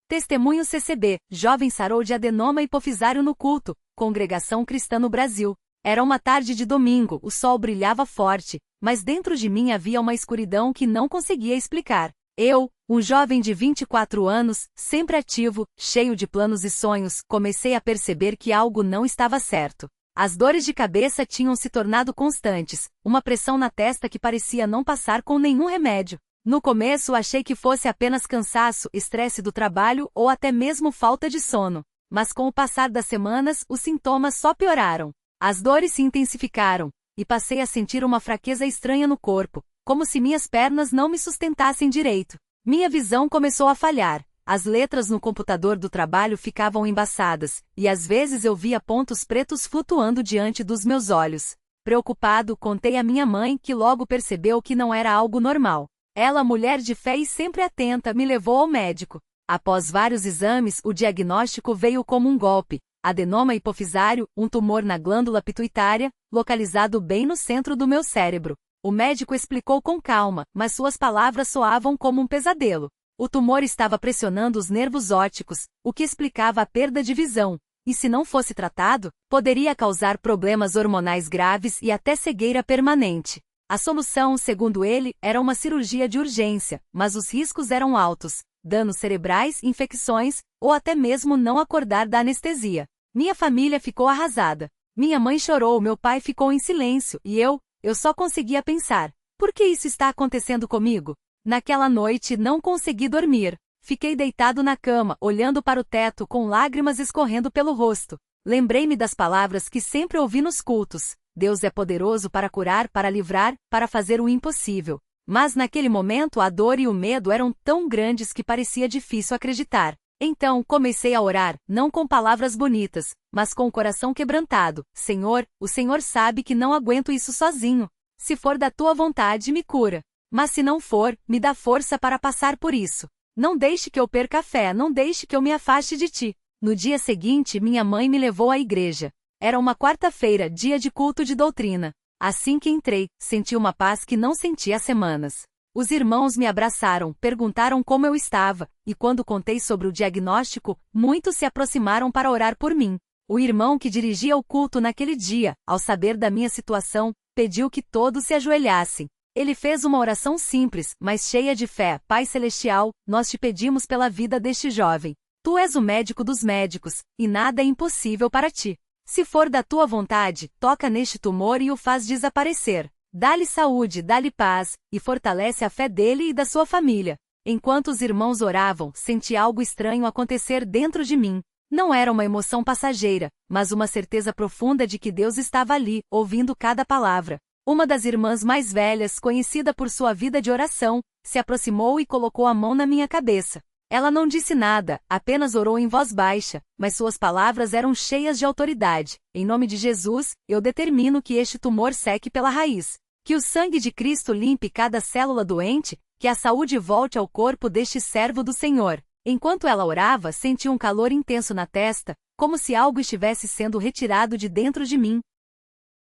Testemunho CCB, jovem sarou de adenoma hipofisário no culto, Congregação Cristã no Brasil. Era uma tarde de domingo, o sol brilhava forte, mas dentro de mim havia uma escuridão que não conseguia explicar. Eu, um jovem de 24 anos, sempre ativo, cheio de planos e sonhos, comecei a perceber que algo não estava certo. As dores de cabeça tinham se tornado constantes, uma pressão na testa que parecia não passar com nenhum remédio. No começo achei que fosse apenas cansaço, estresse do trabalho ou até mesmo falta de sono. Mas com o passar das semanas, os sintomas só pioraram. As dores se intensificaram, e passei a sentir uma fraqueza estranha no corpo, como se minhas pernas não me sustentassem direito. Minha visão começou a falhar, as letras no computador do trabalho ficavam embaçadas, e às vezes eu via pontos pretos flutuando diante dos meus olhos. Preocupado, contei à minha mãe, que logo percebeu que não era algo normal. Ela, mulher de fé e sempre atenta, me levou ao médico. Após vários exames, o diagnóstico veio como um golpe. Adenoma hipofisário, um tumor na glândula pituitária, localizado bem no centro do meu cérebro. O médico explicou com calma, mas suas palavras soavam como um pesadelo. O tumor estava pressionando os nervos ópticos, o que explicava a perda de visão. E se não fosse tratado, poderia causar problemas hormonais graves e até cegueira permanente. A solução, segundo ele, era uma cirurgia de urgência, mas os riscos eram altos. Danos cerebrais, infecções, ou até mesmo não acordar da anestesia. Minha família ficou arrasada. Minha mãe chorou, meu pai ficou em silêncio, e eu só conseguia pensar, por que isso está acontecendo comigo? Naquela noite não consegui dormir. Fiquei deitado na cama, olhando para o teto com lágrimas escorrendo pelo rosto. Lembrei-me das palavras que sempre ouvi nos cultos. Deus é poderoso para curar, para livrar, para fazer o impossível. Mas naquele momento a dor e o medo eram tão grandes que parecia difícil acreditar. Então comecei a orar, não com palavras bonitas, mas com o coração quebrantado. Senhor, o Senhor sabe que não aguento isso sozinho. Se for da tua vontade, me cura. Mas se não for, me dá força para passar por isso. Não deixe que eu perca a fé, não deixe que eu me afaste de ti. No dia seguinte, minha mãe me levou à igreja. Era uma quarta-feira, dia de culto de doutrina. Assim que entrei, senti uma paz que não sentia há semanas. Os irmãos me abraçaram, perguntaram como eu estava, e quando contei sobre o diagnóstico, muitos se aproximaram para orar por mim. O irmão que dirigia o culto naquele dia, ao saber da minha situação, pediu que todos se ajoelhassem. Ele fez uma oração simples, mas cheia de fé. Pai Celestial, nós te pedimos pela vida deste jovem. Tu és o médico dos médicos, e nada é impossível para ti. Se for da tua vontade, toca neste tumor e o faz desaparecer. Dá-lhe saúde, dá-lhe paz, e fortalece a fé dele e da sua família. Enquanto os irmãos oravam, senti algo estranho acontecer dentro de mim. Não era uma emoção passageira, mas uma certeza profunda de que Deus estava ali, ouvindo cada palavra. Uma das irmãs mais velhas, conhecida por sua vida de oração, se aproximou e colocou a mão na minha cabeça. Ela não disse nada, apenas orou em voz baixa, mas suas palavras eram cheias de autoridade. Em nome de Jesus, eu determino que este tumor seque pela raiz. Que o sangue de Cristo limpe cada célula doente, que a saúde volte ao corpo deste servo do Senhor. Enquanto ela orava, senti um calor intenso na testa, como se algo estivesse sendo retirado de dentro de mim.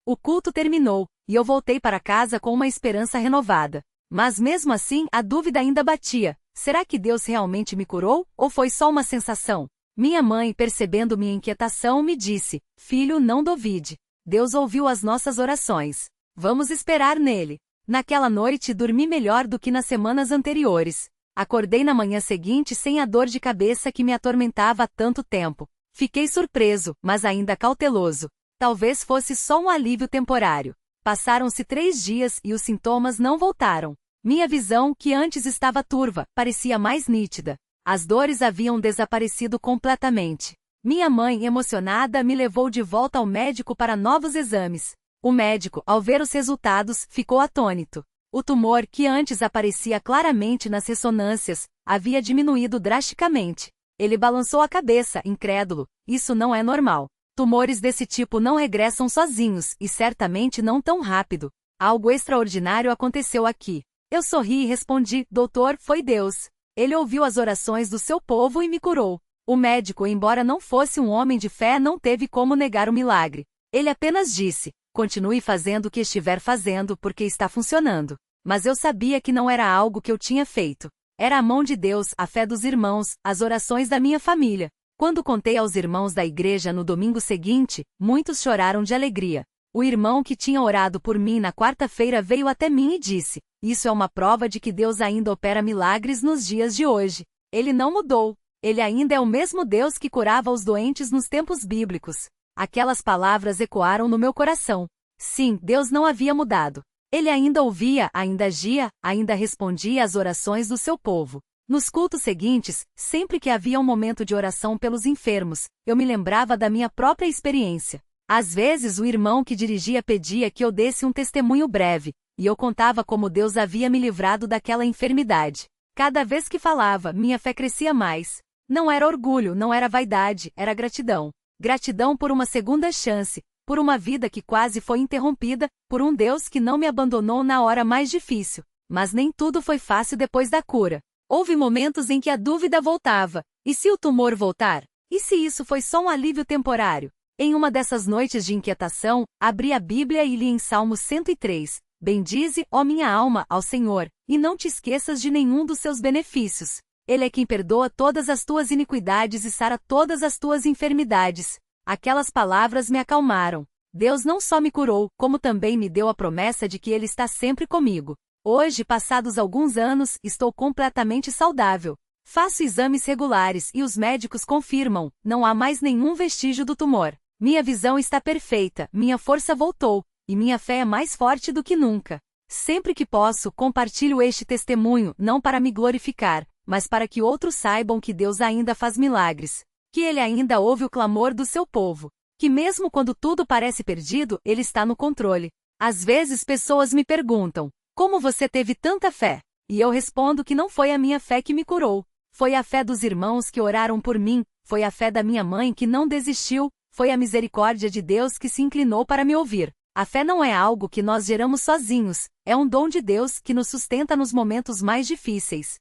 O culto terminou, e eu voltei para casa com uma esperança renovada. Mas mesmo assim, a dúvida ainda batia. Será que Deus realmente me curou, ou foi só uma sensação? Minha mãe, percebendo minha inquietação, me disse, filho, não duvide. Deus ouviu as nossas orações. Vamos esperar nele. Naquela noite dormi melhor do que nas semanas anteriores. Acordei na manhã seguinte sem a dor de cabeça que me atormentava há tanto tempo. Fiquei surpreso, mas ainda cauteloso. Talvez fosse só um alívio temporário. Passaram-se 3 dias e os sintomas não voltaram. Minha visão, que antes estava turva, parecia mais nítida. As dores haviam desaparecido completamente. Minha mãe, emocionada, me levou de volta ao médico para novos exames. O médico, ao ver os resultados, ficou atônito. O tumor, que antes aparecia claramente nas ressonâncias, havia diminuído drasticamente. Ele balançou a cabeça, incrédulo. Isso não é normal. Tumores desse tipo não regressam sozinhos, e certamente não tão rápido. Algo extraordinário aconteceu aqui. Eu sorri e respondi, doutor, foi Deus. Ele ouviu as orações do seu povo e me curou. O médico, embora não fosse um homem de fé, não teve como negar o milagre. Ele apenas disse, continue fazendo o que estiver fazendo porque está funcionando. Mas eu sabia que não era algo que eu tinha feito. Era a mão de Deus, a fé dos irmãos, as orações da minha família. Quando contei aos irmãos da igreja no domingo seguinte, muitos choraram de alegria. O irmão que tinha orado por mim na quarta-feira veio até mim e disse: "Isso é uma prova de que Deus ainda opera milagres nos dias de hoje. Ele não mudou. Ele ainda é o mesmo Deus que curava os doentes nos tempos bíblicos." Aquelas palavras ecoaram no meu coração. Sim, Deus não havia mudado. Ele ainda ouvia, ainda agia, ainda respondia às orações do seu povo. Nos cultos seguintes, sempre que havia um momento de oração pelos enfermos, eu me lembrava da minha própria experiência. Às vezes o irmão que dirigia pedia que eu desse um testemunho breve, e eu contava como Deus havia me livrado daquela enfermidade. Cada vez que falava, minha fé crescia mais. Não era orgulho, não era vaidade, era gratidão. Gratidão por uma segunda chance, por uma vida que quase foi interrompida, por um Deus que não me abandonou na hora mais difícil. Mas nem tudo foi fácil depois da cura. Houve momentos em que a dúvida voltava. E se o tumor voltar? E se isso foi só um alívio temporário? Em uma dessas noites de inquietação, abri a Bíblia e li em Salmo 103, "Bendize, ó minha alma, ao Senhor, e não te esqueças de nenhum dos seus benefícios. Ele é quem perdoa todas as tuas iniquidades e sara todas as tuas enfermidades." Aquelas palavras me acalmaram. Deus não só me curou, como também me deu a promessa de que Ele está sempre comigo. Hoje, passados alguns anos, estou completamente saudável. Faço exames regulares e os médicos confirmam, não há mais nenhum vestígio do tumor. Minha visão está perfeita, minha força voltou, e minha fé é mais forte do que nunca. Sempre que posso, compartilho este testemunho, não para me glorificar, mas para que outros saibam que Deus ainda faz milagres. Que Ele ainda ouve o clamor do seu povo. Que mesmo quando tudo parece perdido, Ele está no controle. Às vezes pessoas me perguntam: "Como você teve tanta fé?" E eu respondo que não foi a minha fé que me curou. Foi a fé dos irmãos que oraram por mim, foi a fé da minha mãe que não desistiu, foi a misericórdia de Deus que se inclinou para me ouvir. A fé não é algo que nós geramos sozinhos, é um dom de Deus que nos sustenta nos momentos mais difíceis.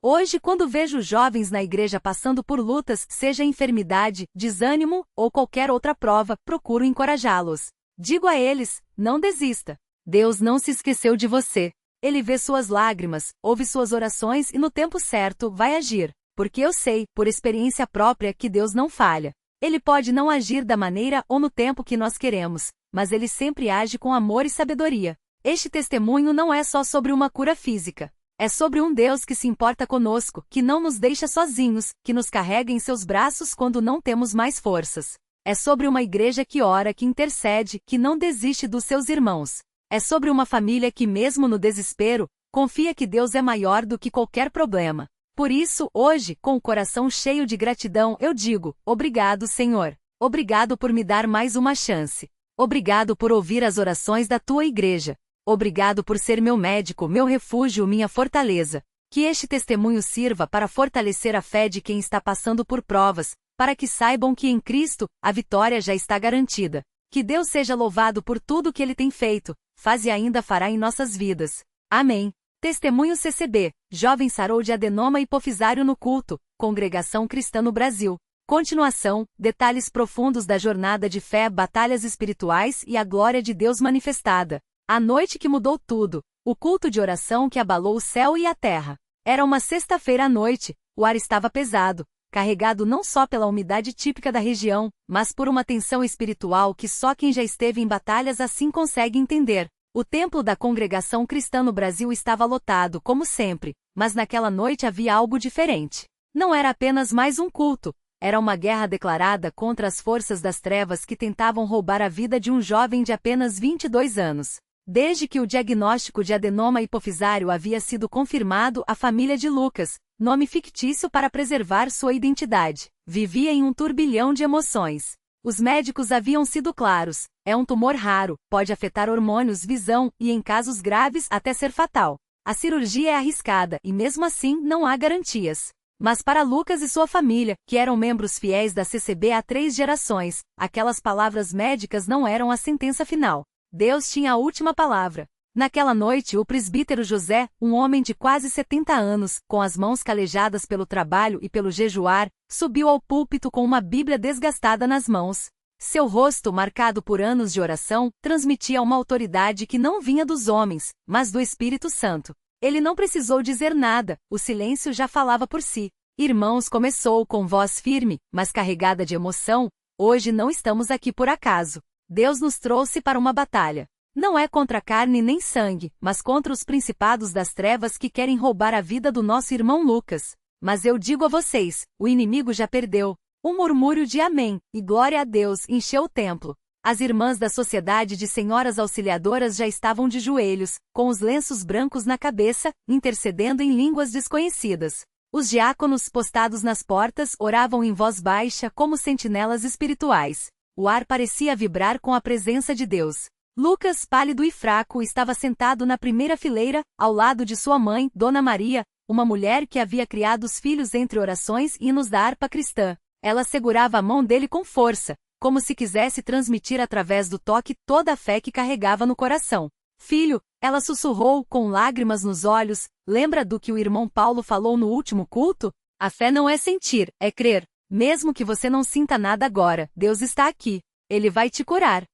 Hoje, quando vejo jovens na igreja passando por lutas, seja enfermidade, desânimo ou qualquer outra prova, procuro encorajá-los. Digo a eles: não desista. Deus não se esqueceu de você. Ele vê suas lágrimas, ouve suas orações e no tempo certo vai agir. Porque eu sei, por experiência própria, que Deus não falha. Ele pode não agir da maneira ou no tempo que nós queremos, mas Ele sempre age com amor e sabedoria. Este testemunho não é só sobre uma cura física. É sobre um Deus que se importa conosco, que não nos deixa sozinhos, que nos carrega em seus braços quando não temos mais forças. É sobre uma igreja que ora, que intercede, que não desiste dos seus irmãos. É sobre uma família que, mesmo no desespero, confia que Deus é maior do que qualquer problema. Por isso, hoje, com o coração cheio de gratidão, eu digo: obrigado, Senhor. Obrigado por me dar mais uma chance. Obrigado por ouvir as orações da tua igreja. Obrigado por ser meu médico, meu refúgio, minha fortaleza. Que este testemunho sirva para fortalecer a fé de quem está passando por provas, para que saibam que em Cristo, a vitória já está garantida. Que Deus seja louvado por tudo que Ele tem feito, faz e ainda fará em nossas vidas. Amém. Testemunho CCB, jovem sarou de adenoma hipofisário no culto, Congregação Cristã no Brasil. Continuação, detalhes profundos da jornada de fé, batalhas espirituais e a glória de Deus manifestada. A noite que mudou tudo, o culto de oração que abalou o céu e a terra. Era uma sexta-feira à noite, o ar estava pesado, carregado não só pela umidade típica da região, mas por uma tensão espiritual que só quem já esteve em batalhas assim consegue entender. O templo da Congregação Cristã no Brasil estava lotado, como sempre, mas naquela noite havia algo diferente. Não era apenas mais um culto, era uma guerra declarada contra as forças das trevas que tentavam roubar a vida de um jovem de apenas 22 anos. Desde que o diagnóstico de adenoma hipofisário havia sido confirmado, a família de Lucas, nome fictício para preservar sua identidade, vivia em um turbilhão de emoções. Os médicos haviam sido claros: é um tumor raro, pode afetar hormônios, visão e, em casos graves, até ser fatal. A cirurgia é arriscada e, mesmo assim, não há garantias. Mas para Lucas e sua família, que eram membros fiéis da CCB há 3 gerações, aquelas palavras médicas não eram a sentença final. Deus tinha a última palavra. Naquela noite, o presbítero José, um homem de quase 70 anos, com as mãos calejadas pelo trabalho e pelo jejuar, subiu ao púlpito com uma Bíblia desgastada nas mãos. Seu rosto, marcado por anos de oração, transmitia uma autoridade que não vinha dos homens, mas do Espírito Santo. Ele não precisou dizer nada, o silêncio já falava por si. Irmãos, começou com voz firme, mas carregada de emoção. Hoje não estamos aqui por acaso. Deus nos trouxe para uma batalha. Não é contra carne nem sangue, mas contra os principados das trevas que querem roubar a vida do nosso irmão Lucas. Mas eu digo a vocês, o inimigo já perdeu. Um murmúrio de amém, e glória a Deus, encheu o templo. As irmãs da Sociedade de Senhoras Auxiliadoras já estavam de joelhos, com os lenços brancos na cabeça, intercedendo em línguas desconhecidas. Os diáconos, postados nas portas, oravam em voz baixa como sentinelas espirituais. O ar parecia vibrar com a presença de Deus. Lucas, pálido e fraco, estava sentado na primeira fileira, ao lado de sua mãe, Dona Maria, uma mulher que havia criado os filhos entre orações e hinos da harpa cristã. Ela segurava a mão dele com força, como se quisesse transmitir através do toque toda a fé que carregava no coração. Filho, ela sussurrou com lágrimas nos olhos, lembra do que o irmão Paulo falou no último culto? A fé não é sentir, é crer. Mesmo que você não sinta nada agora, Deus está aqui. Ele vai te curar.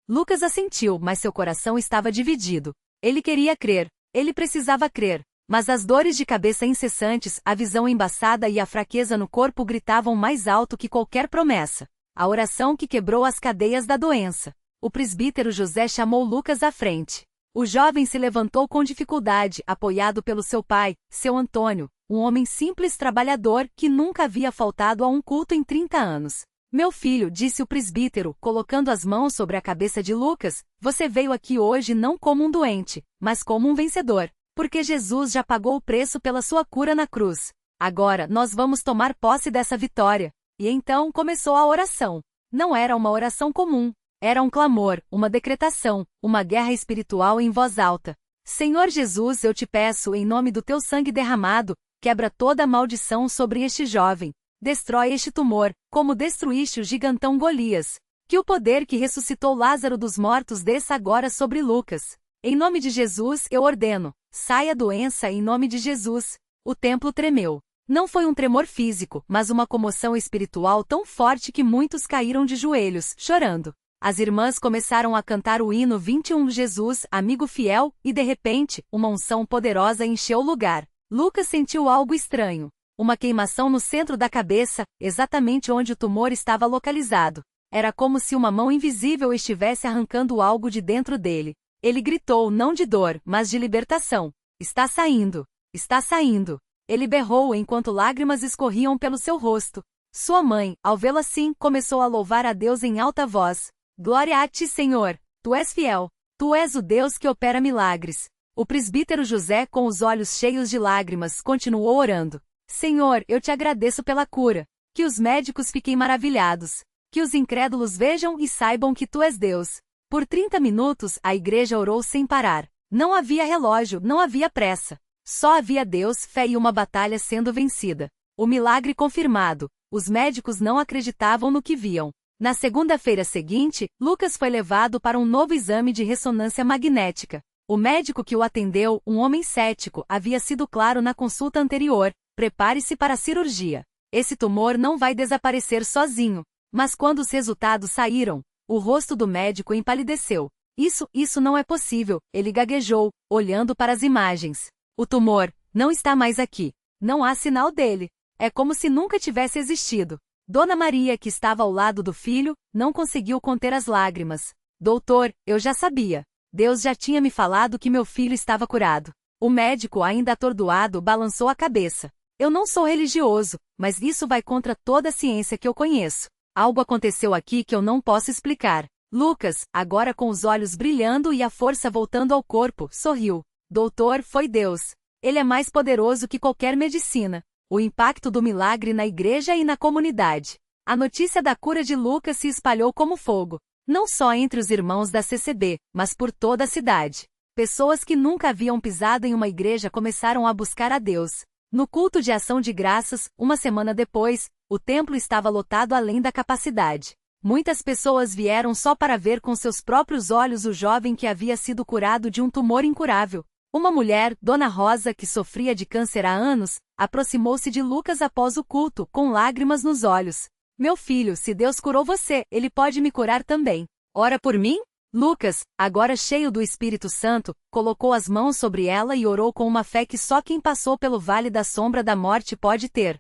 Lucas assentiu, mas seu coração estava dividido. Ele queria crer. Ele precisava crer. Mas as dores de cabeça incessantes, a visão embaçada e a fraqueza no corpo gritavam mais alto que qualquer promessa. A oração que quebrou as cadeias da doença. O presbítero José chamou Lucas à frente. O jovem se levantou com dificuldade, apoiado pelo seu pai, seu Antônio, um homem simples trabalhador que nunca havia faltado a um culto em 30 anos. Meu filho, disse o presbítero, colocando as mãos sobre a cabeça de Lucas, você veio aqui hoje não como um doente, mas como um vencedor. Porque Jesus já pagou o preço pela sua cura na cruz. Agora, nós vamos tomar posse dessa vitória. E então começou a oração. Não era uma oração comum. Era um clamor, uma decretação, uma guerra espiritual em voz alta. Senhor Jesus, eu te peço, em nome do teu sangue derramado, quebra toda a maldição sobre este jovem. Destrói este tumor, como destruíste o gigantão Golias. Que o poder que ressuscitou Lázaro dos mortos desça agora sobre Lucas. Em nome de Jesus, eu ordeno. Saia a doença em nome de Jesus. O templo tremeu. Não foi um tremor físico, mas uma comoção espiritual tão forte que muitos caíram de joelhos, chorando. As irmãs começaram a cantar o hino 21 Jesus, amigo fiel, e de repente, uma unção poderosa encheu o lugar. Lucas sentiu algo estranho. Uma queimação no centro da cabeça, exatamente onde o tumor estava localizado. Era como se uma mão invisível estivesse arrancando algo de dentro dele. Ele gritou não de dor, mas de libertação. Está saindo. Está saindo. Ele berrou enquanto lágrimas escorriam pelo seu rosto. Sua mãe, ao vê-lo assim, começou a louvar a Deus em alta voz. Glória a ti, Senhor. Tu és fiel. Tu és o Deus que opera milagres. O presbítero José, com os olhos cheios de lágrimas, continuou orando. Senhor, eu te agradeço pela cura. Que os médicos fiquem maravilhados. Que os incrédulos vejam e saibam que tu és Deus. Por 30 minutos, a igreja orou sem parar. Não havia relógio, não havia pressa. Só havia Deus, fé e uma batalha sendo vencida. O milagre confirmado. Os médicos não acreditavam no que viam. Na segunda-feira seguinte, Lucas foi levado para um novo exame de ressonância magnética. O médico que o atendeu, um homem cético, havia sido claro na consulta anterior. Prepare-se para a cirurgia. Esse tumor não vai desaparecer sozinho. Mas quando os resultados saíram, o rosto do médico empalideceu. Isso não é possível, ele gaguejou, olhando para as imagens. O tumor não está mais aqui. Não há sinal dele. É como se nunca tivesse existido. Dona Maria, que estava ao lado do filho, não conseguiu conter as lágrimas. Doutor, eu já sabia. Deus já tinha me falado que meu filho estava curado. O médico, ainda atordoado, balançou a cabeça. Eu não sou religioso, mas isso vai contra toda a ciência que eu conheço. Algo aconteceu aqui que eu não posso explicar. Lucas, agora com os olhos brilhando e a força voltando ao corpo, sorriu. Doutor, foi Deus. Ele é mais poderoso que qualquer medicina. O impacto do milagre na igreja e na comunidade. A notícia da cura de Lucas se espalhou como fogo. Não só entre os irmãos da CCB, mas por toda a cidade. Pessoas que nunca haviam pisado em uma igreja começaram a buscar a Deus. No culto de ação de graças, uma semana depois, o templo estava lotado além da capacidade. Muitas pessoas vieram só para ver com seus próprios olhos o jovem que havia sido curado de um tumor incurável. Uma mulher, Dona Rosa, que sofria de câncer há anos, aproximou-se de Lucas após o culto, com lágrimas nos olhos. Meu filho, se Deus curou você, Ele pode me curar também. Ora por mim? Lucas, agora cheio do Espírito Santo, colocou as mãos sobre ela e orou com uma fé que só quem passou pelo vale da sombra da morte pode ter.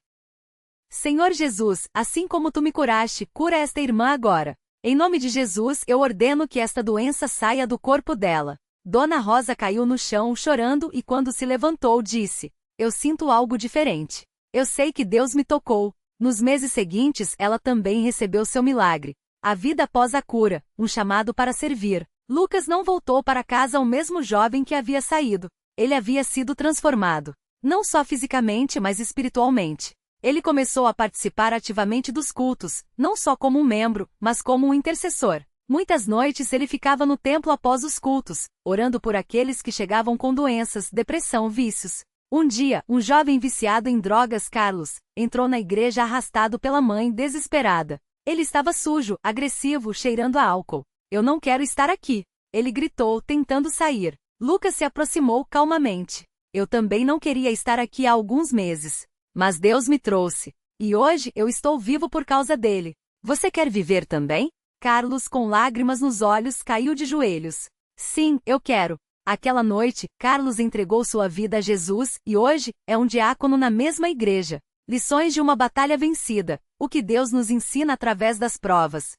Senhor Jesus, assim como tu me curaste, cura esta irmã agora. Em nome de Jesus, eu ordeno que esta doença saia do corpo dela. Dona Rosa caiu no chão chorando e quando se levantou disse: Eu sinto algo diferente. Eu sei que Deus me tocou. Nos meses seguintes, ela também recebeu seu milagre. A vida após a cura, um chamado para servir. Lucas não voltou para casa o mesmo jovem que havia saído. Ele havia sido transformado. Não só fisicamente, mas espiritualmente. Ele começou a participar ativamente dos cultos, não só como um membro, mas como um intercessor. Muitas noites ele ficava no templo após os cultos, orando por aqueles que chegavam com doenças, depressão, vícios. Um dia, um jovem viciado em drogas, Carlos, entrou na igreja arrastado pela mãe, desesperada. Ele estava sujo, agressivo, cheirando a álcool. Eu não quero estar aqui. Ele gritou, tentando sair. Lucas se aproximou calmamente. Eu também não queria estar aqui há alguns meses. Mas Deus me trouxe. E hoje eu estou vivo por causa dele. Você quer viver também? Carlos, com lágrimas nos olhos, caiu de joelhos. Sim, eu quero. Aquela noite, Carlos entregou sua vida a Jesus e hoje é um diácono na mesma igreja. Lições de uma batalha vencida. O que Deus nos ensina através das provas.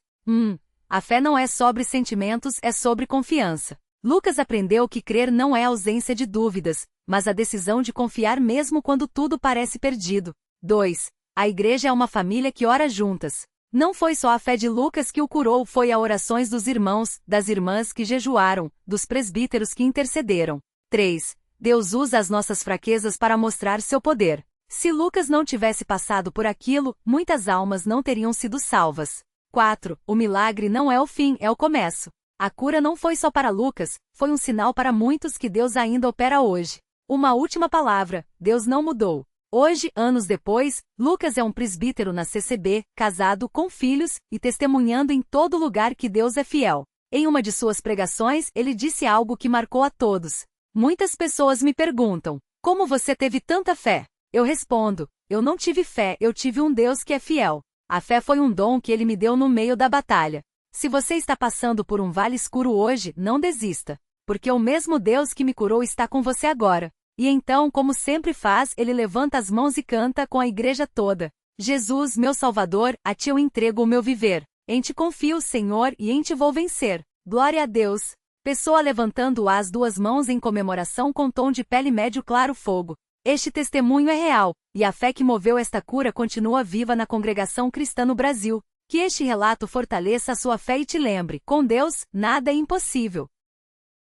A fé não é sobre sentimentos, é sobre confiança. Lucas aprendeu que crer não é ausência de dúvidas, mas a decisão de confiar mesmo quando tudo parece perdido. 2. A igreja é uma família que ora juntas. Não foi só a fé de Lucas que o curou, foi a orações dos irmãos, das irmãs que jejuaram, dos presbíteros que intercederam. 3. Deus usa as nossas fraquezas para mostrar seu poder. Se Lucas não tivesse passado por aquilo, muitas almas não teriam sido salvas. 4. O milagre não é o fim, é o começo. A cura não foi só para Lucas, foi um sinal para muitos que Deus ainda opera hoje. Uma última palavra, Deus não mudou. Hoje, anos depois, Lucas é um presbítero na CCB, casado, com filhos, e testemunhando em todo lugar que Deus é fiel. Em uma de suas pregações, ele disse algo que marcou a todos. Muitas pessoas me perguntam, como você teve tanta fé? Eu respondo, eu não tive fé, eu tive um Deus que é fiel. A fé foi um dom que ele me deu no meio da batalha. Se você está passando por um vale escuro hoje, não desista. Porque o mesmo Deus que me curou está com você agora. E então, como sempre faz, ele levanta as mãos e canta com a igreja toda. Jesus, meu Salvador, a ti eu entrego o meu viver. Em ti confio, Senhor, e em ti vou vencer. Glória a Deus. Pessoa levantando as duas mãos em comemoração com tom de pele médio claro fogo. Este testemunho é real, e a fé que moveu esta cura continua viva na congregação cristã no Brasil. Que este relato fortaleça a sua fé e te lembre, com Deus, nada é impossível.